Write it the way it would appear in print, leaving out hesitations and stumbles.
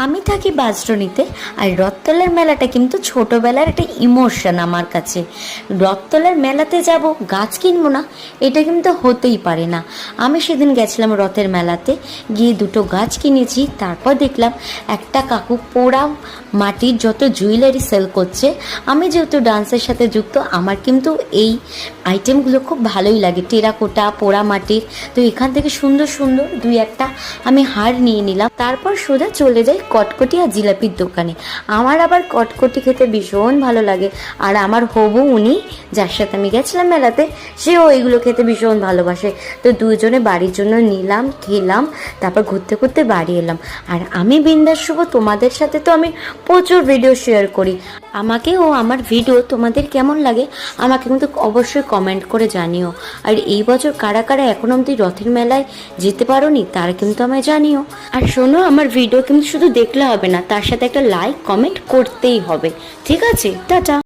আমি থাকি বাঁশদ্রোণীতে, আর রথতলার মেলাটা কিন্তু ছোটোবেলার একটা ইমোশন আমার কাছে। রথতলার মেলাতে যাব, গাছ কিনবো না, এটা কিন্তু হতেই পারে না। আমি সেদিন গেছিলাম রথের মেলাতে, গিয়ে দুটো গাছ কিনেছি। তারপর দেখলাম একটা কাকু পোড়া মাটির যত জুয়েলারি সেল করছে। আমি যেহেতু ডান্সের সাথে যুক্ত, আমার কিন্তু এই আইটেমগুলো খুব ভালোই লাগে, টেরাকোটা, পোড়া মাটির। তো এখান থেকে সুন্দর সুন্দর দুই একটা আমি হার নিয়ে নিলাম। তারপর সোজা চলে যাই কটকটি আর জিলাপির দোকানে। আমার আবার কটকটি খেতে ভীষণ ভালো লাগে, আর আমার হবু উনি, যার সাথে আমি গেছিলাম মেলাতে, সেও এগুলো খেতে ভীষণ ভালোবাসে। তো দুজনে বাড়ির জন্য নিলাম, খেলাম, তারপর ঘুরতে ঘুরতে বাড়ি এলাম। আর আমি বিন্দাস শুভ, তোমাদের সাথে তো আমি প্রচুর ভিডিও শেয়ার করি। আমাকে ও আমার ভিডিও তোমাদের কেমন লাগে আমাকে কিন্তু অবশ্যই কমেন্ট করে জানিও। আর এই বছর কারা কারা এখন অবধি রথের মেলায় যেতে পারোনি তারা কিন্তু আমায় জানিও। আর শোনো, আমার ভিডিও কিন্তু শুধু দেখলে হবে না, তার সাথে একটা লাইক কমেন্ট করতেই হবে। ঠিক আছে, টাটা।